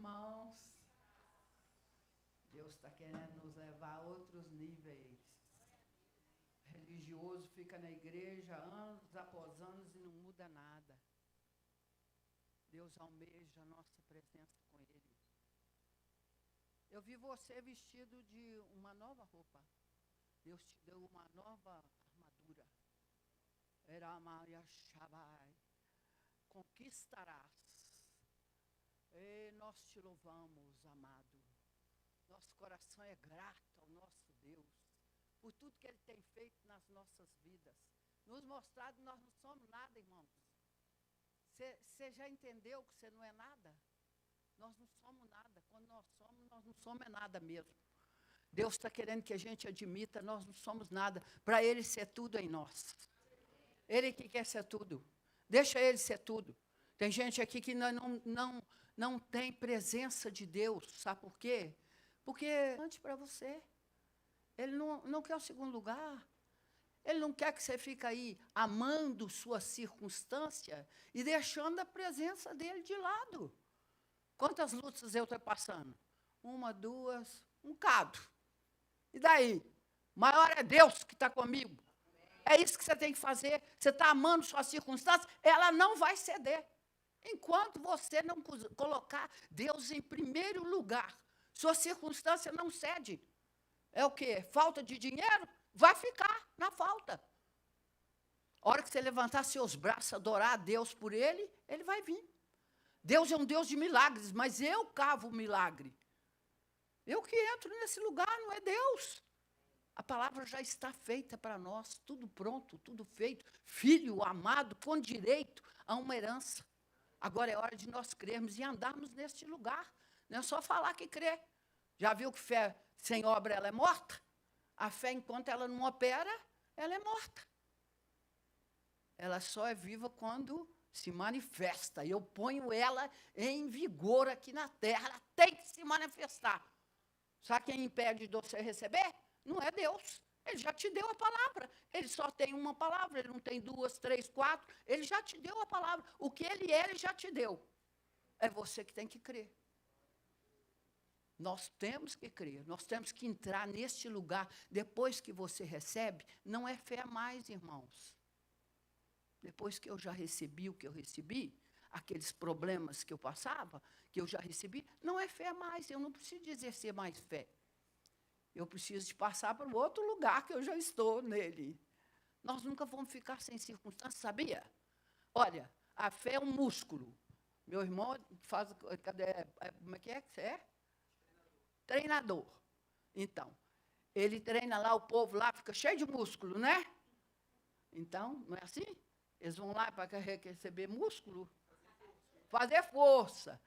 irmãos. Deus está querendo nos levar a outros níveis. Religioso fica na igreja anos após anos e não muda nada. Deus almeja a nossa presença com Ele. Eu vi você vestido de uma nova roupa. Deus te deu uma nova armadura. Era Maria Shabai. Conquistarás. E nós te louvamos, amado. Nosso coração é grato ao nosso Deus por tudo que Ele tem feito nas nossas vidas. Nos mostrado que nós não somos nada, irmãos. Você já entendeu que você não é nada? Nós não somos nada. Quando nós não somos nada mesmo. Deus está querendo que a gente admita, nós não somos nada. Para Ele ser tudo em nós. Ele que quer ser tudo. Deixa Ele ser tudo. Tem gente aqui que não tem presença de Deus. Sabe por quê? Porque antes para você. Ele não quer o segundo lugar. Ele não quer que você fique aí amando sua circunstância e deixando a presença dele de lado. Quantas lutas eu estou passando? 1, 2, um bocado. E daí? Maior é Deus que está comigo. É isso que você tem que fazer. Você está amando sua circunstância, ela não vai ceder. Enquanto você não colocar Deus em primeiro lugar, sua circunstância não cede. É o quê? Falta de dinheiro? Vai ficar na falta. A hora que você levantar seus braços, adorar a Deus por Ele, Ele vai vir. Deus é um Deus de milagres, mas eu cavo o milagre. Eu que entro nesse lugar, não é Deus. A palavra já está feita para nós, tudo pronto, tudo feito. Filho amado, com direito a uma herança. Agora é hora de nós crermos e andarmos neste lugar. Não é só falar que crê. Já viu que fé sem obra ela é morta? A fé, enquanto ela não opera, ela é morta. Ela só é viva quando se manifesta. E eu ponho ela em vigor aqui na terra. Ela tem que se manifestar. Sabe quem impede de você receber? Não é Deus. Ele já te deu a palavra. Ele só tem uma palavra. Ele não tem 2, 3, 4. Ele já te deu a palavra. O que Ele é, Ele já te deu. É você que tem que crer. Nós temos que crer, nós temos que entrar neste lugar. Depois que você recebe, não é fé mais, irmãos. Depois que eu já recebi o que eu recebi, aqueles problemas que eu passava, que eu já recebi, não é fé mais, eu não preciso exercer mais fé. Eu preciso de passar para o outro lugar que eu já estou nele. Nós nunca vamos ficar sem circunstâncias, sabia? Olha, a fé é um músculo. Meu irmão faz, como é que você é? Treinador. Então, ele treina lá, o povo lá fica cheio de músculo, né? Então, não é assim? Eles vão lá para receber músculo, fazer força.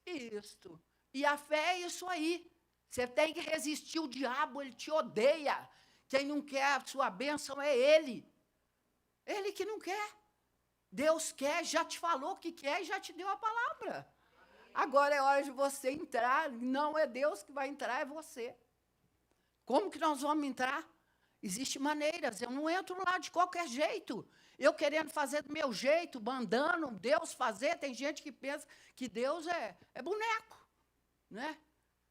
Isso. E a fé é isso aí. Você tem que resistir o diabo, ele te odeia. Quem não quer a sua bênção é ele. Ele que não quer. Deus quer, já te falou que quer e já te deu a palavra. Agora é hora de você entrar, não é Deus que vai entrar, é você. Como que nós vamos entrar? Existem maneiras, eu não entro lá de qualquer jeito. Eu querendo fazer do meu jeito, mandando Deus fazer, tem gente que pensa que Deus é boneco, né?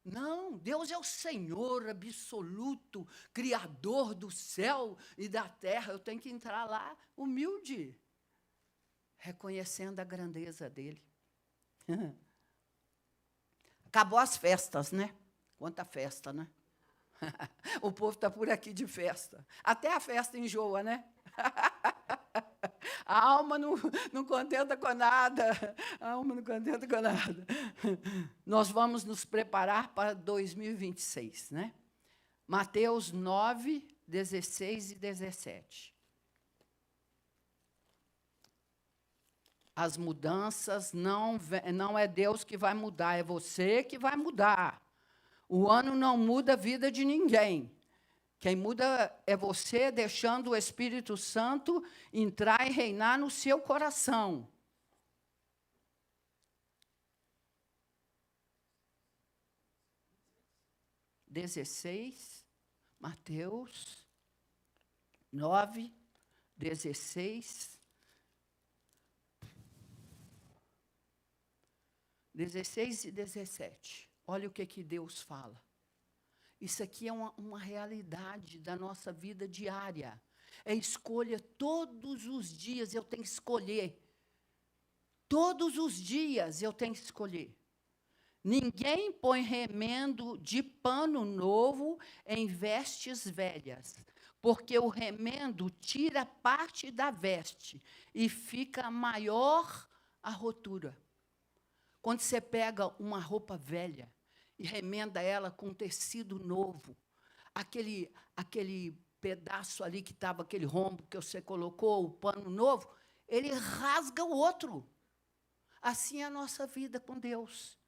Não, Deus é o Senhor absoluto, Criador do céu e da terra. Eu tenho que entrar lá humilde, reconhecendo a grandeza dEle. Acabou as festas, né? Quanta festa, né? O povo está por aqui de festa. Até a festa enjoa, né? A alma não contenta com nada. A alma não contenta com nada. Nós vamos nos preparar para 2026, né? Mateus 9, 16 e 17. As mudanças não é Deus que vai mudar, é você que vai mudar. O ano não muda a vida de ninguém. Quem muda é você deixando o Espírito Santo entrar e reinar no seu coração. Mateus 9, 16. 16 e 17. Olha o que Deus fala. Isso aqui é uma realidade da nossa vida diária. É escolha todos os dias, eu tenho que escolher. Todos os dias eu tenho que escolher. Ninguém põe remendo de pano novo em vestes velhas, porque o remendo tira parte da veste e fica maior a rotura. Quando você pega uma roupa velha e remenda ela com tecido novo, aquele pedaço ali que estava, aquele rombo que você colocou, o pano novo, ele rasga o outro. Assim é a nossa vida com Deus.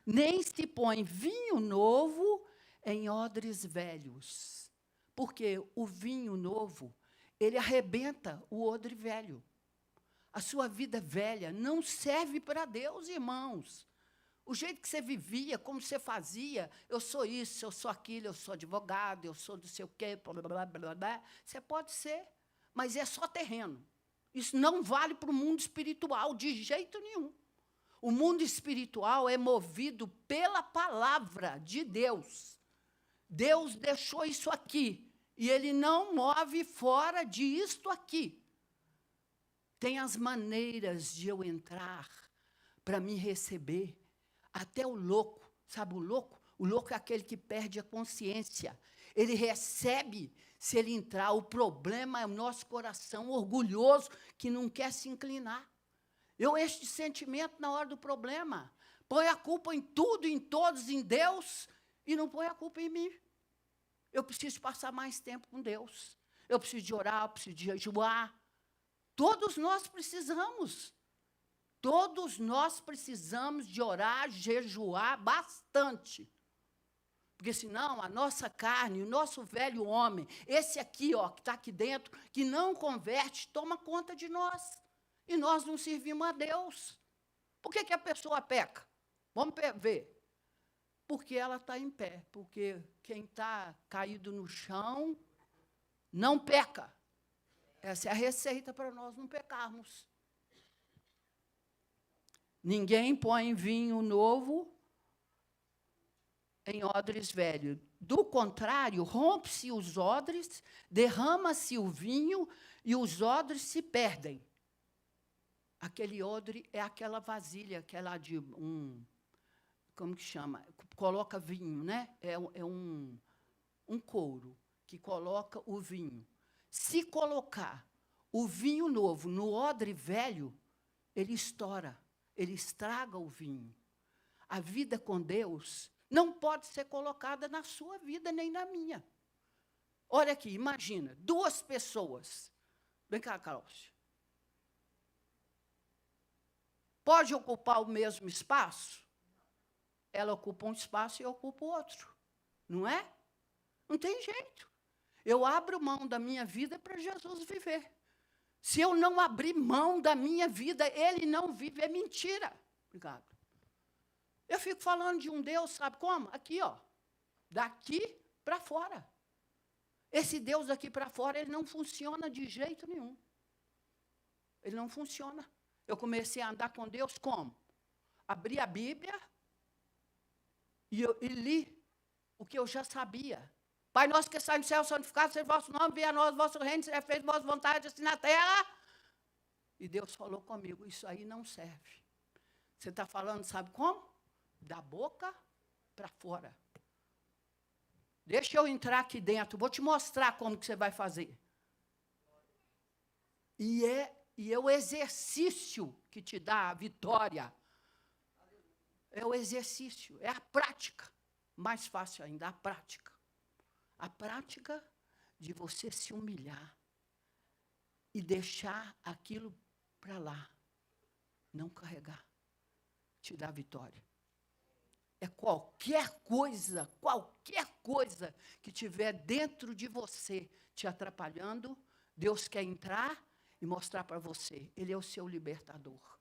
Nem se põe vinho novo em odres velhos, porque o vinho novo, ele arrebenta o odre velho. A sua vida velha não serve para Deus, irmãos. O jeito que você vivia, como você fazia, eu sou isso, eu sou aquilo, eu sou advogado, eu sou do sei o quê, blá, blá, blá, blá, você pode ser, mas é só terreno. Isso não vale para o mundo espiritual, de jeito nenhum. O mundo espiritual é movido pela palavra de Deus. Deus deixou isso aqui, e Ele não move fora disto aqui. Tem as maneiras de eu entrar para me receber. Até o louco, sabe o louco? O louco é aquele que perde a consciência. Ele recebe se ele entrar. O problema é o nosso coração orgulhoso que não quer se inclinar. Eu encho de sentimento na hora do problema. Põe a culpa em tudo, em todos, em Deus, e não põe a culpa em mim. Eu preciso passar mais tempo com Deus. Eu preciso de orar, eu preciso de jejuar. Todos nós precisamos. Todos nós precisamos de orar, jejuar bastante. Porque senão a nossa carne, o nosso velho homem, esse aqui, ó, que está aqui dentro, que não converte, toma conta de nós. E nós não servimos a Deus. Por que a pessoa peca? Vamos ver. Porque ela está em pé. Porque quem está caído no chão não peca. Essa é a receita para nós não pecarmos. Ninguém põe vinho novo em odres velhos. Do contrário, rompe-se os odres, derrama-se o vinho e os odres se perdem. Aquele odre é aquela vasilha, aquela de como que chama? Coloca vinho, né? É um couro que coloca o vinho. Se colocar o vinho novo no odre velho, ele estoura, ele estraga o vinho. A vida com Deus não pode ser colocada na sua vida nem na minha. Olha aqui, imagina, duas pessoas. Vem cá, Carlos. Pode ocupar o mesmo espaço? Ela ocupa um espaço e eu ocupo outro. Não é? Não tem jeito. Eu abro mão da minha vida para Jesus viver. Se eu não abrir mão da minha vida, Ele não vive. É mentira. Obrigado. Eu fico falando de um Deus, sabe como? Aqui, ó. Daqui para fora. Esse Deus daqui para fora, ele não funciona de jeito nenhum. Ele não funciona. Eu comecei a andar com Deus como? Abri a Bíblia e li o que eu já sabia. Pai nosso que está no céu, santificado seja o vosso nome, venha a nós o vosso reino, seja feita a vossa vontade, assim na terra. E Deus falou comigo, isso aí não serve. Você está falando, sabe como? Da boca para fora. Deixa eu entrar aqui dentro, vou te mostrar como que você vai fazer. E é o exercício que te dá a vitória. É o exercício, é a prática. Mais fácil ainda, a prática. A prática de você se humilhar e deixar aquilo para lá. Não carregar. Te dá vitória. É qualquer coisa que tiver dentro de você te atrapalhando, Deus quer entrar e mostrar para você, Ele é o seu libertador.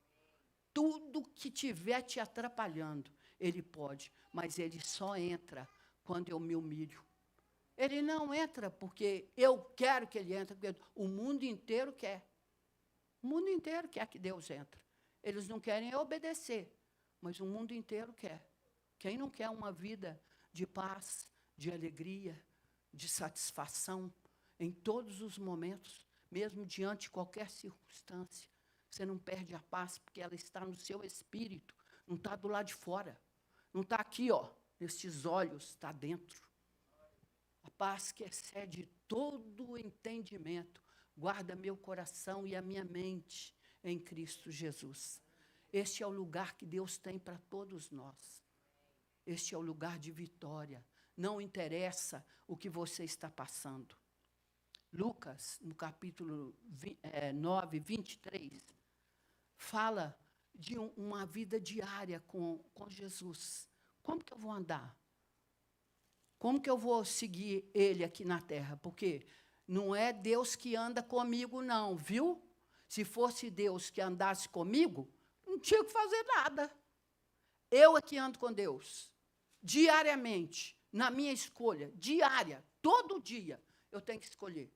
Tudo que tiver te atrapalhando, Ele pode, mas Ele só entra quando eu me humilho. Ele não entra porque eu quero que Ele entre, porque o mundo inteiro quer. O mundo inteiro quer que Deus entre. Eles não querem obedecer, mas o mundo inteiro quer. Quem não quer uma vida de paz, de alegria, de satisfação, em todos os momentos, mesmo diante de qualquer circunstância? Você não perde a paz, porque ela está no seu espírito, não está do lado de fora. Não está aqui, ó, nesses olhos, está dentro. A paz que excede todo o entendimento, guarda meu coração e a minha mente em Cristo Jesus. Este é o lugar que Deus tem para todos nós. Este é o lugar de vitória. Não interessa o que você está passando. Lucas, no capítulo 9, 23, fala de uma vida diária com Jesus. Como que eu vou andar? Como que eu vou seguir Ele aqui na terra? Porque não é Deus que anda comigo, não, viu? Se fosse Deus que andasse comigo, não tinha que fazer nada. Eu é que ando com Deus, diariamente, na minha escolha, diária, todo dia, eu tenho que escolher.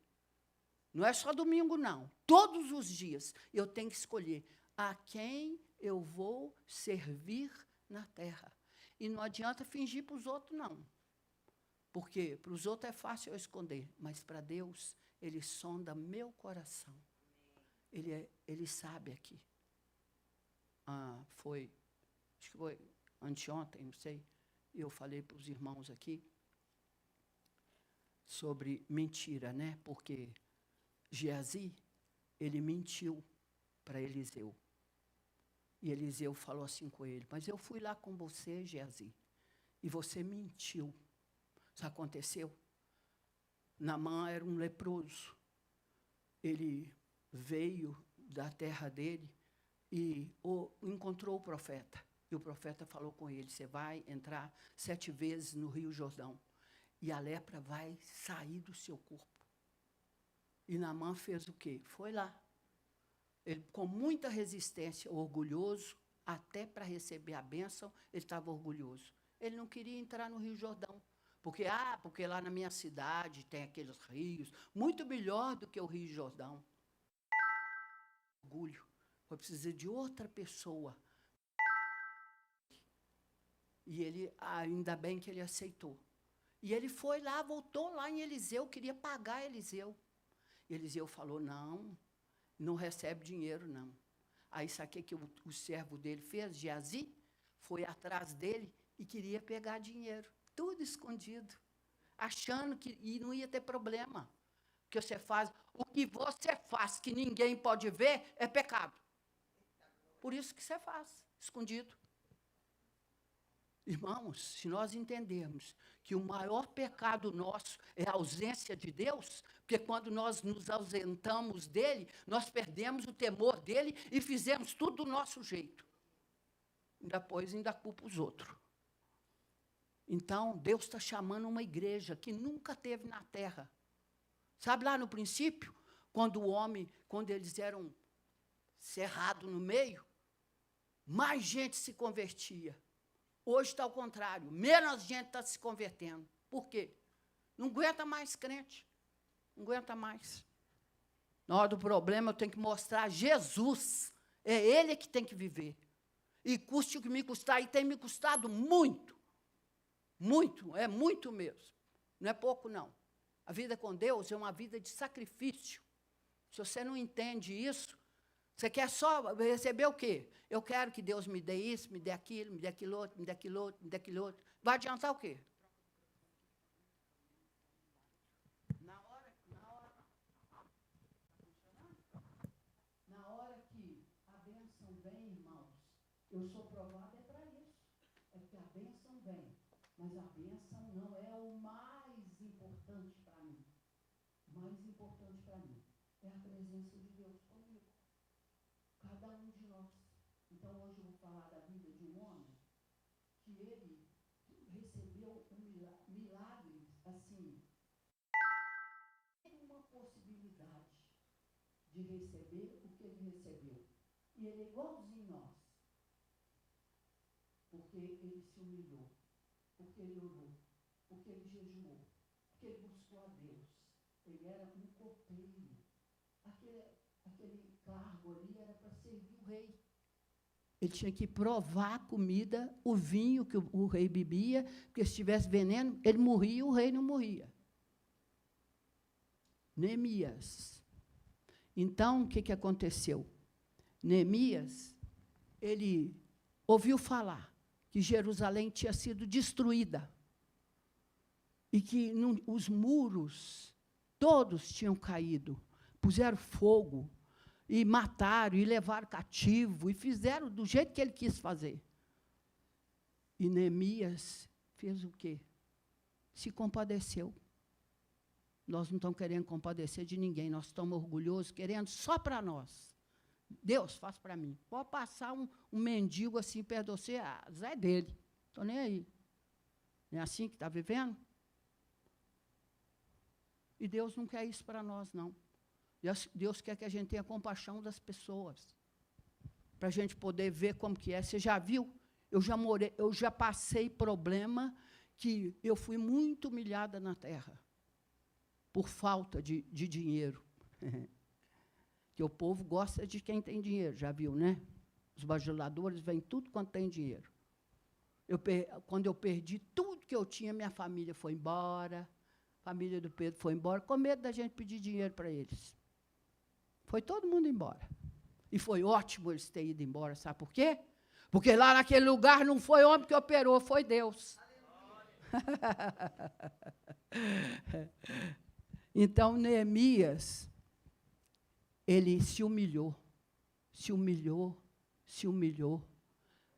Não é só domingo, não. Todos os dias eu tenho que escolher a quem eu vou servir na terra. E não adianta fingir para os outros, não. Porque para os outros é fácil eu esconder, mas para Deus, Ele sonda meu coração. Ele sabe aqui. Acho que foi anteontem, não sei, eu falei para os irmãos aqui sobre mentira, né? Porque Geazi, ele mentiu para Eliseu. E Eliseu falou assim com ele: mas eu fui lá com você, Geazi, e você mentiu. Isso aconteceu? Naamã era um leproso. Ele veio da terra dele e encontrou o profeta. E o profeta falou com ele: você vai entrar 7 vezes no Rio Jordão, e a lepra vai sair do seu corpo. E Naamã fez o quê? Foi lá. Ele, com muita resistência, orgulhoso, até para receber a bênção, ele estava orgulhoso. Ele não queria entrar no Rio Jordão. Porque lá na minha cidade tem aqueles rios, muito melhor do que o Rio Jordão. Orgulho. Foi preciso de outra pessoa. E ele, ainda bem que ele aceitou. E ele foi lá, voltou lá em Eliseu, queria pagar Eliseu. E Eliseu falou: não recebe dinheiro, não. Aí sabe o que o servo dele fez? Geazi foi atrás dele e queria pegar dinheiro. Tudo escondido, achando que não ia ter problema. O que você faz que ninguém pode ver é pecado. Por isso que você faz, escondido. Irmãos, se nós entendermos que o maior pecado nosso é a ausência de Deus, porque quando nós nos ausentamos dele, nós perdemos o temor dele e fizemos tudo do nosso jeito. Depois ainda culpa os outros. Então, Deus está chamando uma igreja que nunca teve na terra. Sabe lá no princípio, quando eles eram cerrados no meio, mais gente se convertia. Hoje está ao contrário, menos gente está se convertendo. Por quê? Não aguenta mais crente. Não aguenta mais. Na hora do problema, eu tenho que mostrar Jesus. É Ele que tem que viver. E custe o que me custar, e tem me custado muito. Muito, é muito mesmo. Não é pouco, não. A vida com Deus é uma vida de sacrifício. Se você não entende isso, você quer só receber o quê? Eu quero que Deus me dê isso, me dê aquilo, me dê aquilo outro, me dê aquilo outro, me dê aquilo outro. Vai adiantar o quê? Na hora que a bênção vem, irmãos, eu sou provado é para isso. É porque a bênção vem. Mas a bênção não é o mais importante para mim. O mais importante para mim é a presença de Deus comigo. Cada um de nós. Então, hoje eu vou falar da vida de um homem que ele recebeu milagres, assim, uma possibilidade de receber o que ele recebeu. E ele é igualzinho nós. Porque ele se humilhou. Porque ele orou, porque ele jejuou, porque ele buscou a Deus. Ele era um copeiro. Aquele cargo ali era para servir o rei. Ele tinha que provar a comida, o vinho que o rei bebia, porque se tivesse veneno, ele morria e o rei não morria. Neemias. Então, o que aconteceu? Neemias, ele ouviu falar que Jerusalém tinha sido destruída e que os muros todos tinham caído, puseram fogo, e mataram, e levaram cativo, e fizeram do jeito que ele quis fazer. E Neemias fez o quê? Se compadeceu. Nós não estamos querendo compadecer de ninguém, nós estamos orgulhosos, querendo só para nós. Deus, faz para mim. Pode passar um mendigo assim perto de você, Zé dele, estou nem aí. Não é assim que está vivendo? E Deus não quer isso para nós, não. Deus quer que a gente tenha compaixão das pessoas, para a gente poder ver como que é. Você já viu? Eu já passei problema que eu fui muito humilhada na terra, por falta de dinheiro. Que o povo gosta de quem tem dinheiro, já viu, né? Os bajuladores vêm tudo quanto tem dinheiro. Quando eu perdi tudo que eu tinha, minha família foi embora, a família do Pedro foi embora, com medo da gente pedir dinheiro para eles. Foi todo mundo embora. E foi ótimo eles terem ido embora, sabe por quê? Porque lá naquele lugar não foi homem que operou, foi Deus. Então, Neemias, ele se humilhou, se humilhou, se humilhou.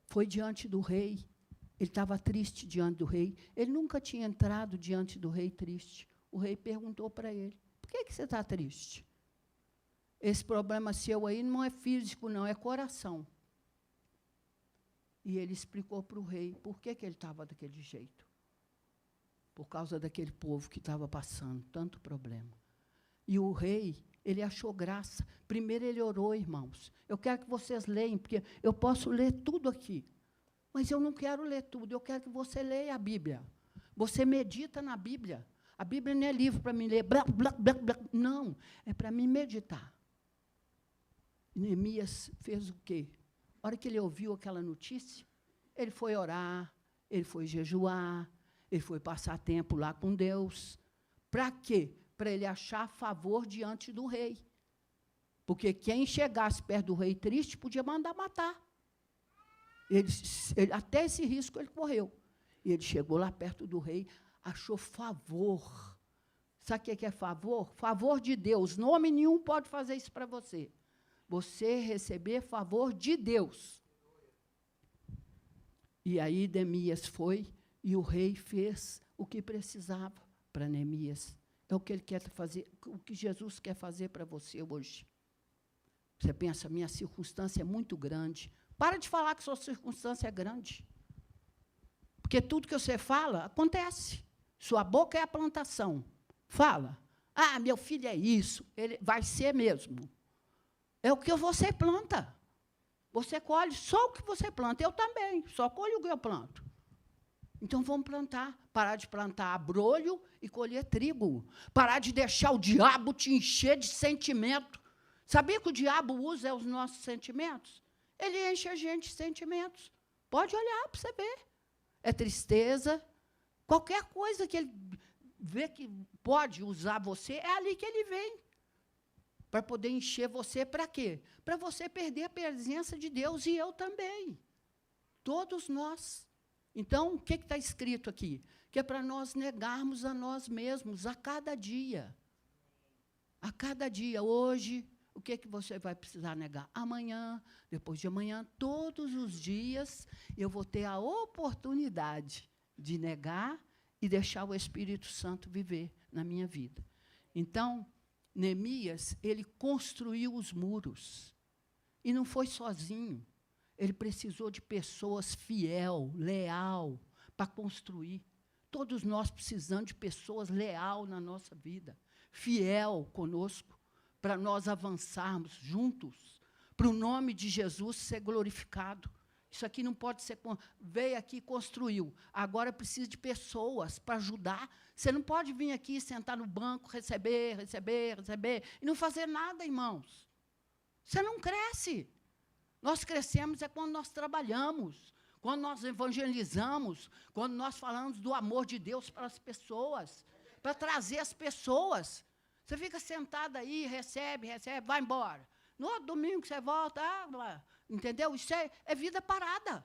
Foi diante do rei. Ele estava triste diante do rei. Ele nunca tinha entrado diante do rei triste. O rei perguntou para ele, por que você está triste? Esse problema seu aí não é físico, não, é coração. E ele explicou para o rei por que ele estava daquele jeito. Por causa daquele povo que estava passando tanto problema. E o rei, ele achou graça. Primeiro ele orou, irmãos. Eu quero que vocês leiam, porque eu posso ler tudo aqui. Mas eu não quero ler tudo, eu quero que você leia a Bíblia. Você medita na Bíblia. A Bíblia não é livro para mim ler, blá, blá, blá, blá. Não, é para mim meditar. Neemias fez o quê? A hora que ele ouviu aquela notícia, ele foi orar, ele foi jejuar, ele foi passar tempo lá com Deus. Para quê? Para ele achar favor diante do rei. Porque quem chegasse perto do rei triste podia mandar matar. Até esse risco ele correu. E ele chegou lá perto do rei, achou favor. Sabe o que é favor? Favor de Deus. Nome nenhum pode fazer isso para você. Você receber favor de Deus. E aí Neemias foi, e o rei fez o que precisava para Neemias. É o que ele quer fazer, o que Jesus quer fazer para você hoje. Você pensa, minha circunstância é muito grande. Para de falar que sua circunstância é grande. Porque tudo que você fala, acontece. Sua boca é a plantação. Fala. Meu filho é isso. Ele vai ser mesmo. É o que você planta. Você colhe só o que você planta. Eu também, só colho o que eu planto. Então, vamos plantar. Parar de plantar abrolho e colher trigo. Parar de deixar o diabo te encher de sentimento. Sabia que o diabo usa os nossos sentimentos? Ele enche a gente de sentimentos. Pode olhar para você ver. É tristeza. Qualquer coisa que ele vê que pode usar você, é ali que ele vem. Para poder encher você, para quê? Para você perder a presença de Deus, e eu também. Todos nós. Então, o que está escrito aqui? Que é para nós negarmos a nós mesmos, a cada dia. A cada dia. Hoje, o que você vai precisar negar? Amanhã, depois de amanhã, todos os dias, eu vou ter a oportunidade de negar e deixar o Espírito Santo viver na minha vida. Então, Neemias, ele construiu os muros. E não foi sozinho. Ele precisou de pessoas fiel, leal, para construir. Todos nós precisamos de pessoas leal na nossa vida, fiel conosco, para nós avançarmos juntos, para o nome de Jesus ser glorificado. Isso aqui não pode ser... Veio aqui e construiu. Agora precisa de pessoas para ajudar. Você não pode vir aqui, sentar no banco, receber, e não fazer nada, irmãos. Você não cresce. Nós crescemos é quando nós trabalhamos, quando nós evangelizamos, quando nós falamos do amor de Deus para as pessoas, para trazer as pessoas. Você fica sentado aí, recebe, vai embora. No outro domingo você volta, entendeu? Isso é vida parada.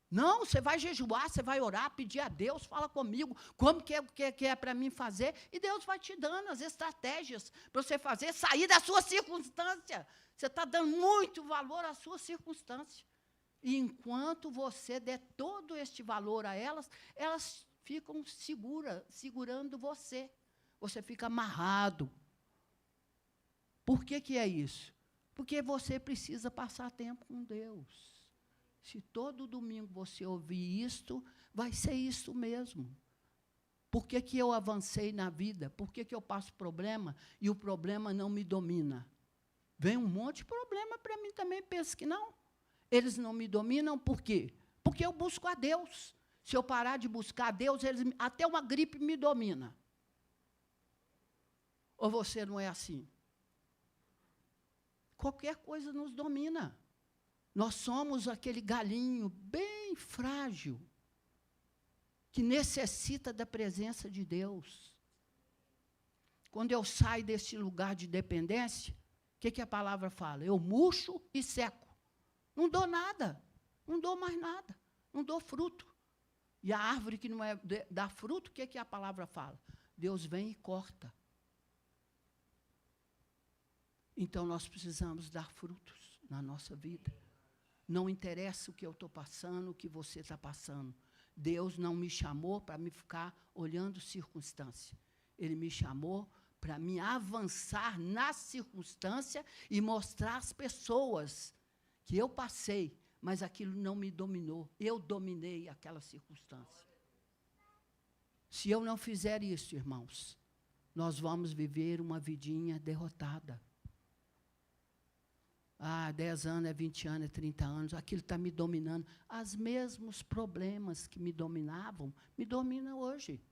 Não, você vai jejuar, você vai orar, pedir a Deus, fala comigo, como que é para mim fazer, e Deus vai te dando as estratégias para você fazer, sair da sua circunstância. Você está dando muito valor à sua circunstância. E enquanto você der todo este valor a elas, elas ficam segurando você. Você fica amarrado. Por que é isso? Porque você precisa passar tempo com Deus. Se todo domingo você ouvir isto, vai ser isso mesmo. Por que eu avancei na vida? Por que eu passo problema e o problema não me domina? Vem um monte de problema para mim também, penso que não. Eles não me dominam, por quê? Porque eu busco a Deus. Se eu parar de buscar a Deus, até uma gripe me domina. Ou você não é assim? Qualquer coisa nos domina. Nós somos aquele galinho bem frágil, que necessita da presença de Deus. Quando eu saio desse lugar de dependência, o que a palavra fala? Eu murcho e seco. Não dou nada, não dou mais nada, não dou fruto. E a árvore que não dá fruto, o que a palavra fala? Deus vem e corta. Então, nós precisamos dar frutos na nossa vida. Não interessa o que eu estou passando, o que você está passando. Deus não me chamou para me ficar olhando circunstância. Ele me chamou para me avançar na circunstância e mostrar às pessoas que eu passei, mas aquilo não me dominou. Eu dominei aquela circunstância. Se eu não fizer isso, irmãos, nós vamos viver uma vidinha derrotada. 10 anos, 20 anos, 30 anos, aquilo está me dominando. Os mesmos problemas que me dominavam, me dominam hoje.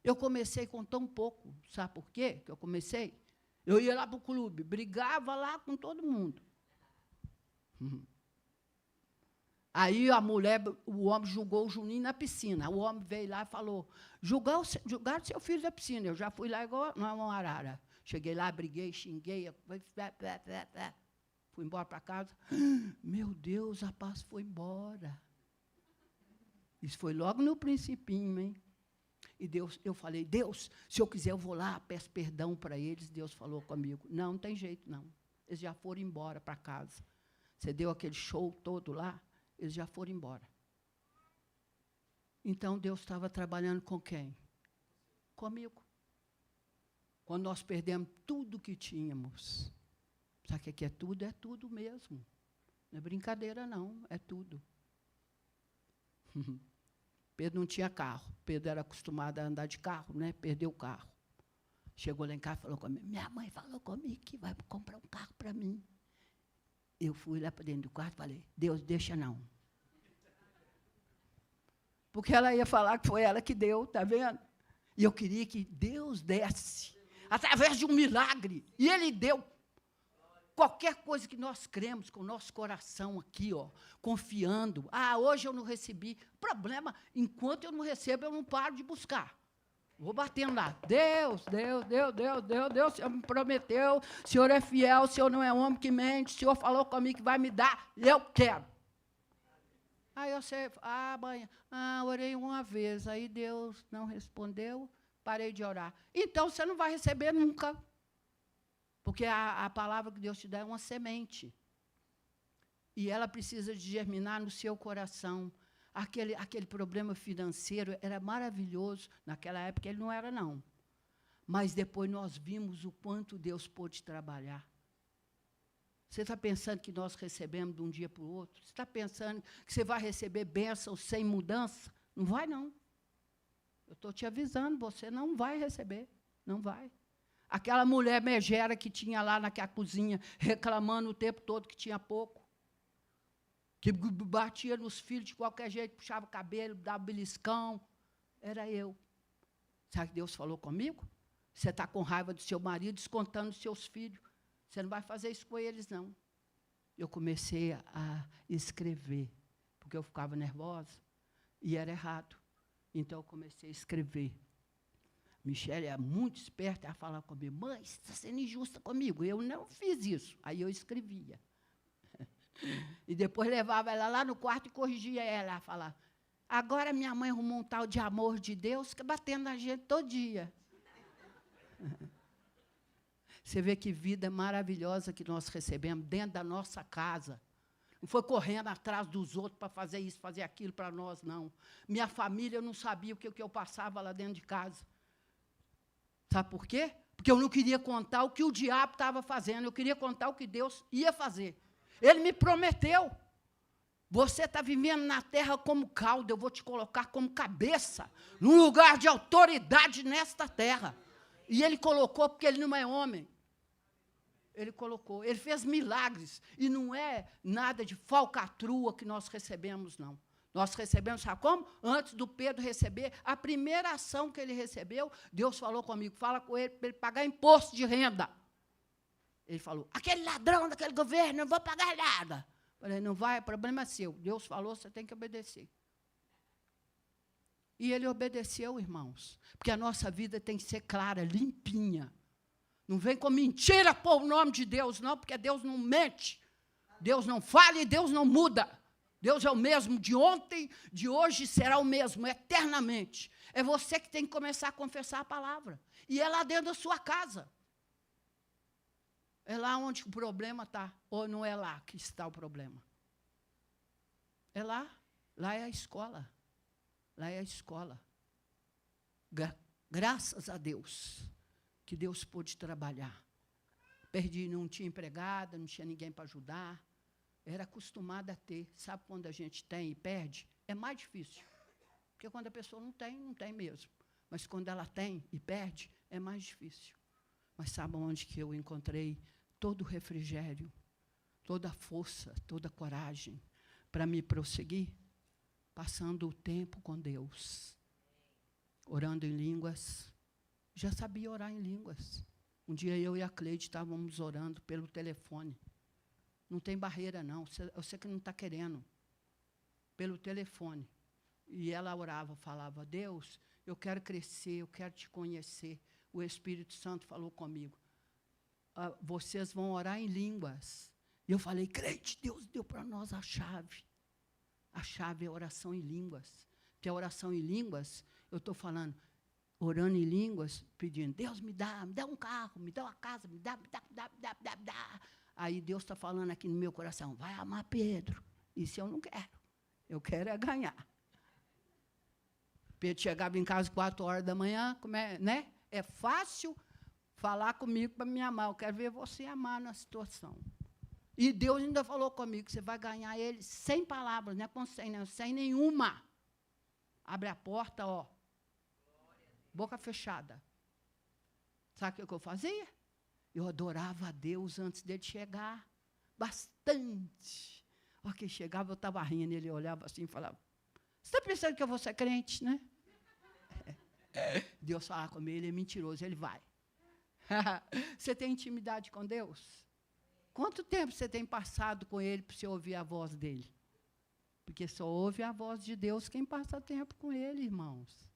Eu comecei com tão pouco, sabe por quê que eu comecei? Eu ia lá para o clube, brigava lá com todo mundo. Aí a mulher, o homem julgou o Juninho na piscina. O homem veio lá e falou, julgaram seu filho da piscina. Eu já fui lá igual uma arara. Cheguei lá, briguei, xinguei, fui embora para casa. Meu Deus, a paz foi embora. Isso foi logo no principinho, hein? E eu falei, Deus, se eu quiser, eu vou lá, peço perdão para eles. Deus falou comigo, não tem jeito, não. Eles já foram embora para casa. Você deu aquele show todo lá, eles já foram embora. Então, Deus estava trabalhando com quem? Comigo. Quando nós perdemos tudo que tínhamos, sabe o que é tudo? É tudo mesmo. Não é brincadeira, não, é tudo. Pedro não tinha carro. Pedro era acostumado a andar de carro, né? Perdeu o carro. Chegou lá em casa e falou comigo, minha mãe falou comigo que vai comprar um carro para mim. Eu fui lá para dentro do quarto e falei, Deus, deixa não. Porque ela ia falar que foi ela que deu, está vendo? E eu queria que Deus desse, através de um milagre. E Ele deu. Qualquer coisa que nós cremos com o nosso coração aqui, confiando. Hoje eu não recebi. Problema, enquanto eu não recebo, eu não paro de buscar. Vou batendo lá. Deus, o Senhor me prometeu, o Senhor é fiel, o Senhor não é homem que mente, o Senhor falou comigo que vai me dar, eu quero. Aí eu sei, mãe, orei uma vez, aí Deus não respondeu, parei de orar. Então, você não vai receber nunca. Porque a palavra que Deus te dá é uma semente. E ela precisa de germinar no seu coração. Aquele problema financeiro era maravilhoso. Naquela época ele não era, não. Mas depois nós vimos o quanto Deus pôde trabalhar. Você está pensando que nós recebemos de um dia para o outro? Você está pensando que você vai receber bênção sem mudança? Não vai, não. Eu estou te avisando, você não vai receber. Não vai. Aquela mulher megera que tinha lá naquela cozinha, reclamando o tempo todo que tinha pouco, que batia nos filhos de qualquer jeito, puxava o cabelo, dava beliscão, era eu. Sabe o que Deus falou comigo? Você está com raiva do seu marido, descontando os seus filhos. Você não vai fazer isso com eles, não. eu comecei a escrever, porque eu ficava nervosa e era errado. Então, eu comecei a escrever. Michele é muito esperta, ela falava comigo, mãe, você está sendo injusta comigo. Eu não fiz isso. Aí eu escrevia. E depois levava ela lá no quarto e corrigia ela. Ela falava, agora minha mãe arrumou um tal de amor de Deus, fica batendo na gente todo dia. Você vê que vida maravilhosa que nós recebemos dentro da nossa casa. Não foi correndo atrás dos outros para fazer isso, fazer aquilo para nós, não. Minha família, eu não sabia o que eu passava lá dentro de casa. Sabe por quê? Porque eu não queria contar o que o diabo estava fazendo, eu queria contar o que Deus ia fazer. Ele me prometeu, você está vivendo na terra como cauda, eu vou te colocar como cabeça, num lugar de autoridade nesta terra. E ele colocou, porque ele não é homem. Ele colocou, ele fez milagres, e não é nada de falcatrua que nós recebemos, não. Nós recebemos, sabe como? Antes do Pedro receber, a primeira ação que ele recebeu, Deus falou comigo, fala com ele para ele pagar imposto de renda. Ele falou, aquele ladrão daquele governo, não vou pagar nada. Eu falei, não vai, o problema é seu. Deus falou, você tem que obedecer. E ele obedeceu, irmãos, porque a nossa vida tem que ser clara, limpinha. Não vem com mentira pôr o nome de Deus, não, porque Deus não mente. Deus não fala e Deus não muda. Deus é o mesmo de ontem, de hoje será o mesmo, eternamente. É você que tem que começar a confessar a palavra. E é lá dentro da sua casa. É lá onde o problema está. Ou não é lá que está o problema? É lá. Lá é a escola. Lá é a escola. Graças a Deus, que Deus pôde trabalhar. Perdi, não tinha empregada, não tinha ninguém para ajudar. Era acostumada a ter. Sabe quando a gente tem e perde? É mais difícil. Porque quando a pessoa não tem, não tem mesmo. Mas quando ela tem e perde, é mais difícil. Mas sabe onde que eu encontrei todo o refrigério, toda a força, toda a coragem para me prosseguir? Passando o tempo com Deus. Orando em línguas. Já sabia orar em línguas. Um dia eu e a Cleide estávamos orando pelo telefone. Não tem barreira, não. Eu sei que não está querendo. Pelo telefone. E ela orava, falava, Deus, eu quero crescer, eu quero te conhecer. O Espírito Santo falou comigo. Vocês vão orar em línguas. E eu falei, crente, Deus deu para nós a chave. A chave é oração em línguas. Porque a oração em línguas, eu estou falando, orando em línguas, pedindo, Deus me dá um carro, me dá uma casa, me dá. Aí Deus está falando aqui no meu coração, vai amar Pedro. Isso eu não quero. Eu quero é ganhar. Pedro chegava em casa às 4 horas da manhã, né? É fácil falar comigo para me amar. Eu quero ver você amar na situação. E Deus ainda falou comigo que você vai ganhar ele sem palavras, não é com sem nenhuma. Abre a porta, ó. Boca fechada. Sabe o que eu fazia? Eu adorava a Deus antes dele chegar. Bastante. Porque chegava, eu estava rindo, ele olhava assim e falava, você está pensando que eu vou ser crente, né? Deus falava comigo, ele é mentiroso, ele vai. Você tem intimidade com Deus? Quanto tempo você tem passado com ele para você ouvir a voz dele? Porque só ouve a voz de Deus quem passa tempo com ele, irmãos.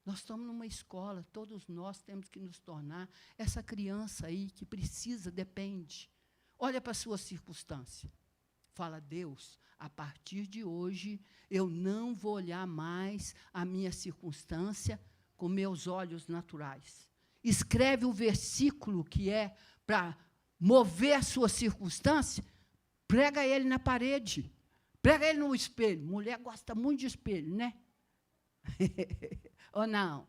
Nós estamos numa escola, todos nós temos que nos tornar essa criança aí que precisa, depende. Olha para a sua circunstância. Fala, Deus, a partir de hoje, eu não vou olhar mais a minha circunstância com meus olhos naturais. Escreve o versículo que é para mover a sua circunstância, prega ele na parede, prega ele no espelho. Mulher gosta muito de espelho, né? Ou não?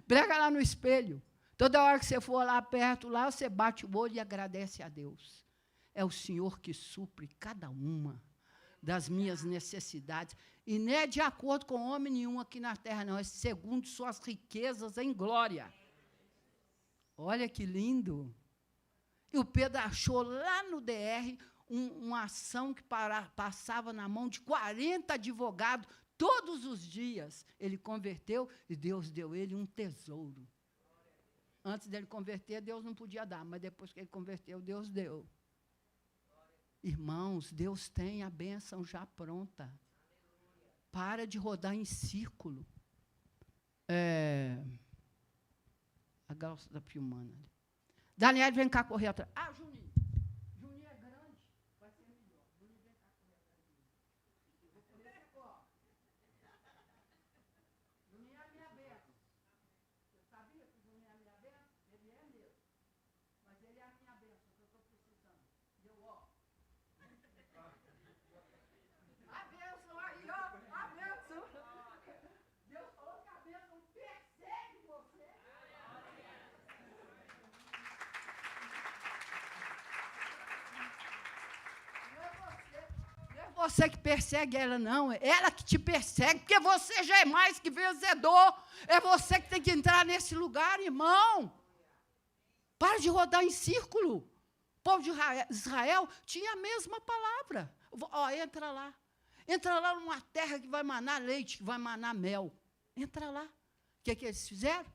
Prega lá no espelho. Toda hora que você for lá perto, lá você bate o olho e agradece a Deus. É o Senhor que supre cada uma das minhas necessidades. E não é de acordo com homem nenhum aqui na terra, não. É segundo suas riquezas em glória. Olha que lindo. E o Pedro achou lá no DR uma ação que passava na mão de 40 advogados. Todos os dias ele converteu e Deus deu ele um tesouro. Antes dele converter, Deus não podia dar, mas depois que ele converteu, Deus deu. Irmãos, Deus tem a bênção já pronta. Para de rodar em círculo. A Glaucia está filmando ali. Daniel, vem cá correr atrás. Ah, Juninho. Juninho é grande, vai ser melhor. Juninho, vem cá correr atrás de mim. Eu vou correr agora. Juninho é a minha bênção. Você sabia que o Juninho é a minha bênção? Ele é mesmo. Mas ele é a minha bênção, que eu estou precisando. Deu, ó. A bênção aí, ó. A bênção. Deus falou que a bênção persegue você. Não é você que persegue ela, não. É ela que te persegue, porque você já é mais que vencedor. É você que tem que entrar nesse lugar, irmão. Para de rodar em círculo. O povo de Israel tinha a mesma palavra. Ó, entra lá. Entra lá numa terra que vai manar leite, que vai manar mel. Entra lá. O que eles fizeram?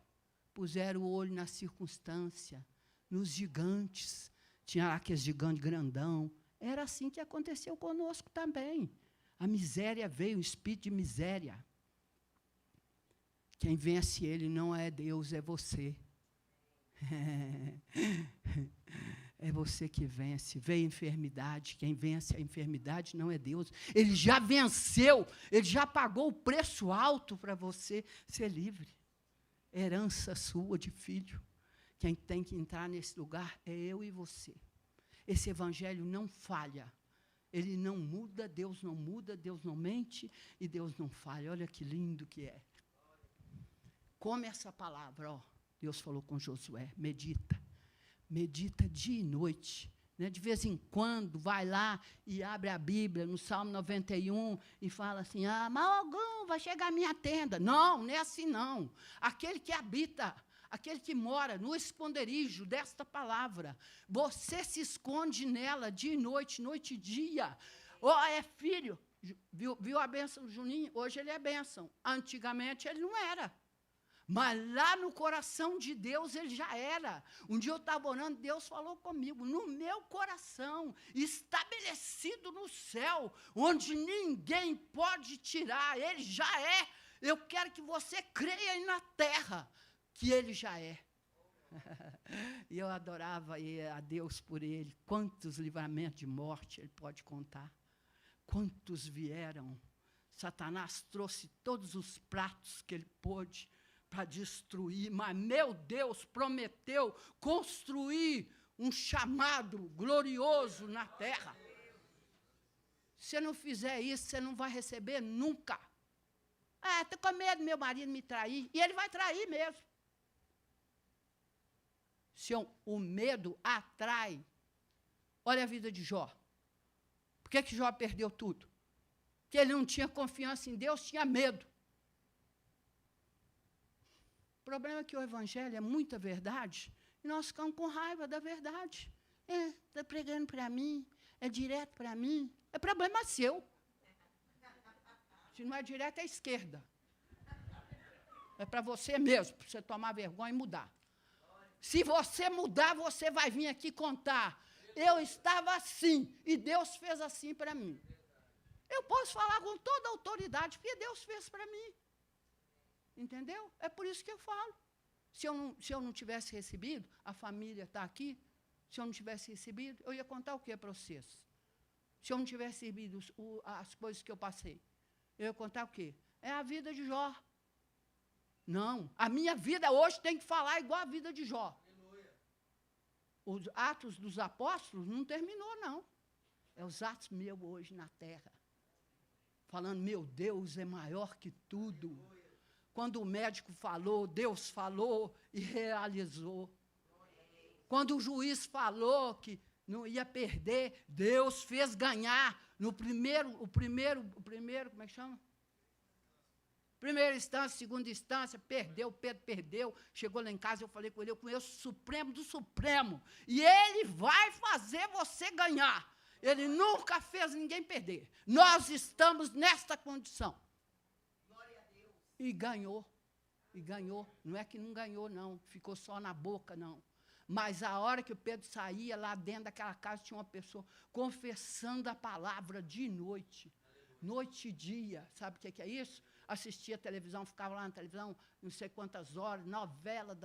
Puseram o olho na circunstância, nos gigantes. Tinha lá aqueles gigantes grandão. Era assim que aconteceu conosco também. A miséria veio, o espírito de miséria. Quem vence ele não é Deus, é você. É você que vence. Veio a enfermidade, quem vence a enfermidade não é Deus. Ele já venceu, ele já pagou o preço alto para você ser livre. Herança sua de filho. Quem tem que entrar nesse lugar é eu e você. Esse evangelho não falha. Ele não muda, Deus não mente e Deus não falha. Olha que lindo que é. Come essa palavra, ó. Deus falou com Josué, medita. Medita dia e noite. Né? De vez em quando, vai lá e abre a Bíblia, no Salmo 91, e fala assim, mal algum vai chegar à minha tenda. Não, não é assim não. Aquele que habita, aquele que mora no esconderijo desta palavra, você se esconde nela dia e noite, noite e dia. É filho, viu a bênção do Juninho? Hoje ele é bênção. Antigamente ele não era. Mas lá no coração de Deus ele já era. Um dia eu estava orando, Deus falou comigo, no meu coração, estabelecido no céu, onde ninguém pode tirar, ele já é. Eu quero que você creia aí na terra, que ele já é. E eu adorava a Deus por ele. Quantos livramentos de morte ele pode contar? Quantos vieram? Satanás trouxe todos os pratos que ele pôde para destruir, mas meu Deus prometeu construir um chamado glorioso na terra. Se não fizer isso, você não vai receber nunca. Estou com medo do meu marido me trair, e ele vai trair mesmo. Se o medo atrai, olha a vida de Jó. Por que Jó perdeu tudo? Porque ele não tinha confiança em Deus, tinha medo. O problema é que o evangelho é muita verdade, e nós ficamos com raiva da verdade. Está pregando para mim, é direto para mim, é problema seu. Se não é direto, é esquerda. É para você mesmo, para você tomar vergonha e mudar. Se você mudar, você vai vir aqui contar. Eu estava assim, e Deus fez assim para mim. Eu posso falar com toda a autoridade, porque Deus fez para mim. Entendeu? É por isso que eu falo. Se eu não tivesse recebido, a família está aqui, se eu não tivesse recebido, eu ia contar o que para vocês? Se eu não tivesse recebido as coisas que eu passei, eu ia contar o quê? É a vida de Jó. Não, a minha vida hoje tem que falar igual a vida de Jó. Aleluia. Os Atos dos Apóstolos não terminou, não. É os atos meus hoje na terra. Falando, meu Deus é maior que tudo. Aleluia. Quando o médico falou, Deus falou e realizou. Quando o juiz falou que não ia perder, Deus fez ganhar. No primeiro, como é que chama? Primeira instância, segunda instância, perdeu, Pedro perdeu. Chegou lá em casa, eu falei com ele, eu conheço o Supremo do Supremo. E ele vai fazer você ganhar. Ele nunca fez ninguém perder. Nós estamos nesta condição. E ganhou. E ganhou. Não é que não ganhou, não. Ficou só na boca, não. Mas a hora que o Pedro saía, lá dentro daquela casa, tinha uma pessoa confessando a palavra de noite. Noite e dia. Sabe o que é isso? Assistia televisão, ficava lá na televisão, não sei quantas horas, novela.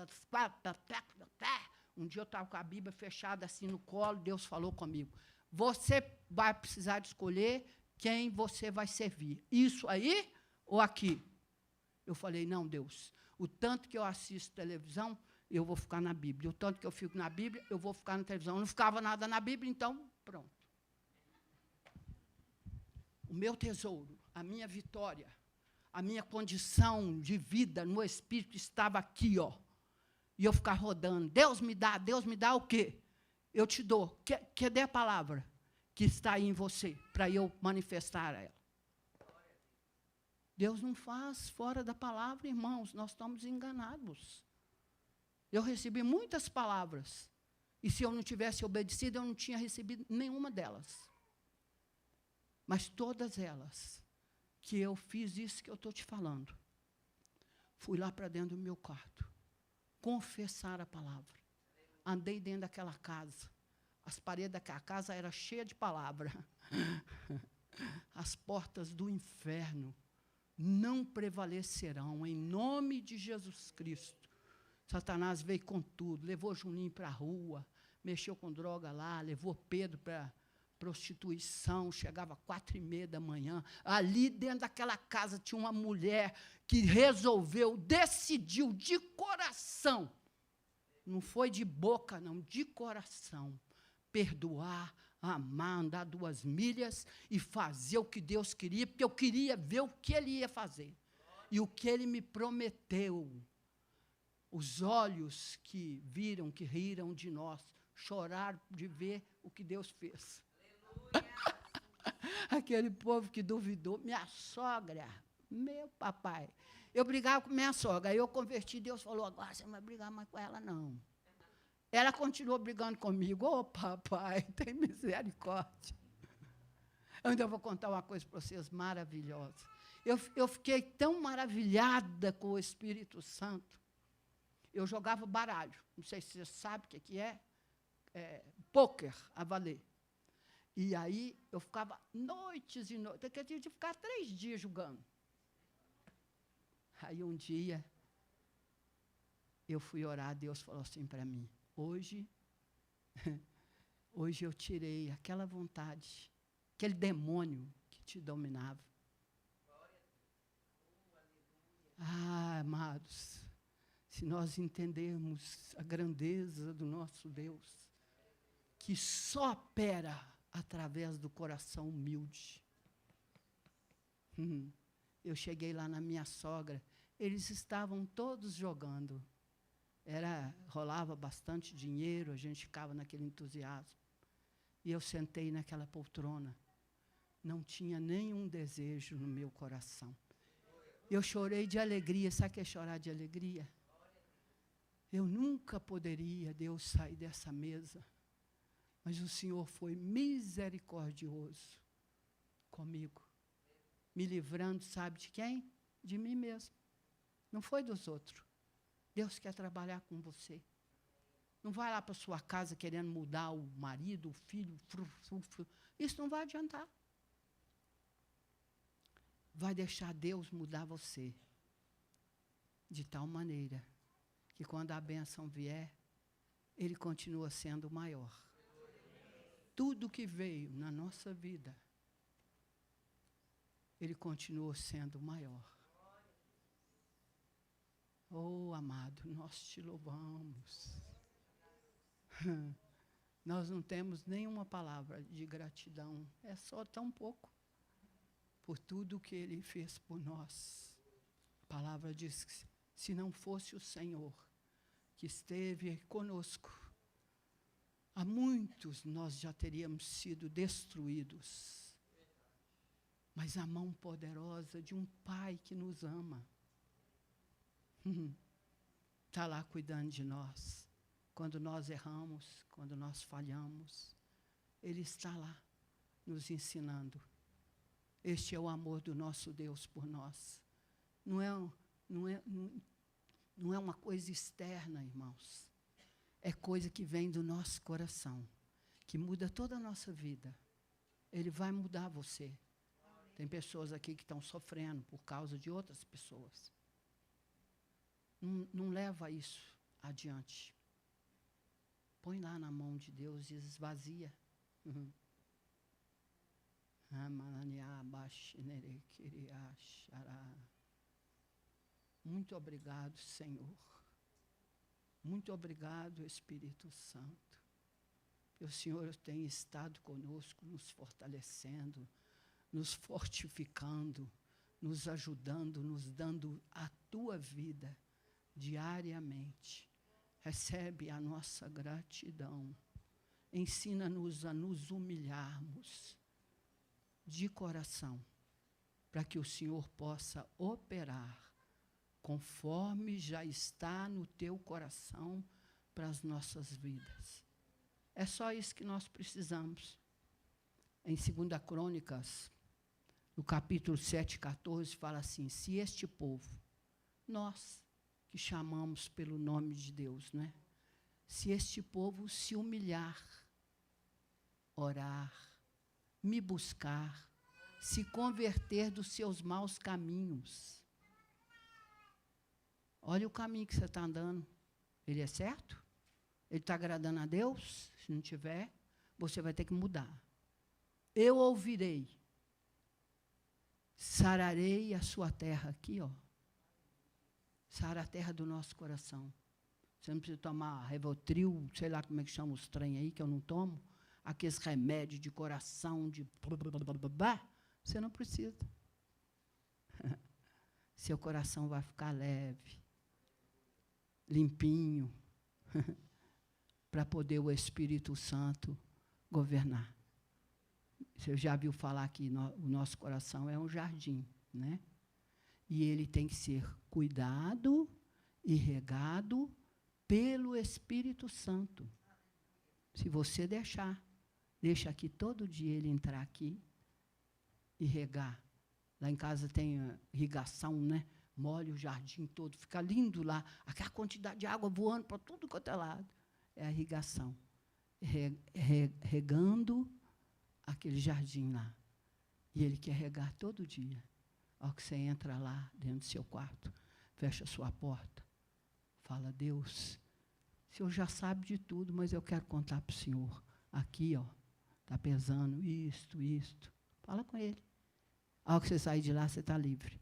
Um dia eu estava com a Bíblia fechada assim no colo, Deus falou comigo. Você vai precisar de escolher quem você vai servir. Isso aí ou aqui? Eu falei, não, Deus, o tanto que eu assisto televisão, eu vou ficar na Bíblia. O tanto que eu fico na Bíblia, eu vou ficar na televisão. Eu não ficava nada na Bíblia, então, pronto. O meu tesouro, a minha vitória, a minha condição de vida no Espírito estava aqui, ó. E eu ficar rodando. Deus me dá o quê? Eu te dou. Cadê a palavra que está aí em você, para eu manifestar ela? Deus não faz fora da palavra, irmãos. Nós estamos enganados. Eu recebi muitas palavras. E se eu não tivesse obedecido, eu não tinha recebido nenhuma delas. Mas todas elas, que eu fiz isso que eu estou te falando, fui lá para dentro do meu quarto, confessar a palavra. Andei dentro daquela casa. As paredes daquela casa eram cheias de palavra. As portas do inferno não prevalecerão, em nome de Jesus Cristo. Satanás veio com tudo, levou Juninho para a rua, mexeu com droga lá, levou Pedro para prostituição, chegava 4h30 da manhã. Ali dentro daquela casa tinha uma mulher que resolveu, decidiu de coração, não foi de boca não, de coração, perdoar, amar, andar 2 milhas e fazer o que Deus queria, porque eu queria ver o que Ele ia fazer. E o que Ele me prometeu. Os olhos que viram, que riram de nós, choraram de ver o que Deus fez. Aquele povo que duvidou. Minha sogra, meu papai. Eu brigava com minha sogra, aí eu converti, Deus falou, agora você não vai brigar mais com ela, não. Ela continuou brigando comigo. Ô, papai, tem misericórdia. Eu ainda vou contar uma coisa para vocês maravilhosa. Eu fiquei tão maravilhada com o Espírito Santo. Eu jogava baralho. Não sei se você sabe o que é. Pôquer, a valer. E aí, eu ficava noites e noites. Eu tinha de ficar 3 dias jogando. Aí, um dia, eu fui orar, Deus falou assim para mim, hoje eu tirei aquela vontade, aquele demônio que te dominava. Ah, amados, se nós entendermos a grandeza do nosso Deus, que só opera através do coração humilde. Eu cheguei lá na minha sogra, eles estavam todos jogando. Rolava bastante dinheiro, a gente ficava naquele entusiasmo. E eu sentei naquela poltrona. Não tinha nenhum desejo no meu coração. Eu chorei de alegria. Sabe o que é chorar de alegria? Eu nunca poderia, Deus, sair dessa mesa. Mas o Senhor foi misericordioso comigo. Me livrando, sabe de quem? De mim mesmo. Não foi dos outros. Deus quer trabalhar com você. Não vai lá para sua casa querendo mudar o marido, o filho. Isso não vai adiantar. Vai deixar Deus mudar você. De tal maneira que quando a bênção vier, Ele continua sendo o maior. Tudo que veio na nossa vida, Ele continua sendo o maior. Oh, amado, nós te louvamos. Nós não temos nenhuma palavra de gratidão. É só tão pouco por tudo que Ele fez por nós. A palavra diz que se não fosse o Senhor que esteve conosco, há muitos nós já teríamos sido destruídos. Mas a mão poderosa de um Pai que nos ama está lá cuidando de nós. Quando nós erramos, quando nós falhamos, Ele está lá nos ensinando. Este é o amor do nosso Deus por nós. Não é uma coisa externa, irmãos. É coisa que vem do nosso coração, que muda toda a nossa vida. Ele vai mudar você. Tem pessoas aqui que estão sofrendo por causa de outras pessoas. Não leva isso adiante. Põe lá na mão de Deus e esvazia. Muito obrigado, Senhor. Muito obrigado, Espírito Santo. O Senhor tem estado conosco, nos fortalecendo, nos fortificando, nos ajudando, nos dando a tua vida diariamente. Recebe a nossa gratidão. Ensina-nos a nos humilharmos de coração, para que o Senhor possa operar conforme já está no teu coração para as nossas vidas. É só isso que nós precisamos. Em 2 Crônicas, no capítulo 7, 14, fala assim: se este povo, nós que chamamos pelo nome de Deus, né? Se este povo se humilhar, orar, me buscar, se converter dos seus maus caminhos. Olha o caminho que você está andando. Ele é certo? Ele está agradando a Deus? Se não tiver, você vai ter que mudar. Eu ouvirei. Sararei a sua terra aqui, ó. Sara a terra do nosso coração. Você não precisa tomar Rivotril, sei lá como é que chama os trem aí, que eu não tomo. Aqueles remédios de coração, de... Você não precisa. Seu coração vai ficar leve, limpinho, para poder o Espírito Santo governar. Você já viu falar que o nosso coração é um jardim, né? E ele tem que ser cuidado e regado pelo Espírito Santo. Se você deixa aqui todo dia ele entrar aqui e regar. Lá em casa tem irrigação, né? Molha o jardim todo, fica lindo lá, aquela quantidade de água voando para tudo quanto é lado. É a irrigação. Regando aquele jardim lá. E ele quer regar todo dia. Ao que você entra lá dentro do seu quarto, fecha a sua porta, fala: Deus, o Senhor já sabe de tudo, mas eu quero contar para o Senhor. Aqui, ó, está pesando isto. Fala com ele. Ao que você sair de lá, você está livre.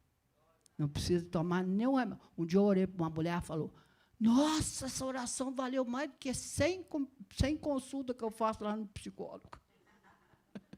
Não precisa tomar nenhum remédio. Um dia eu orei para uma mulher e falou: nossa, essa oração valeu mais do que 100 consultas que eu faço lá no psicólogo.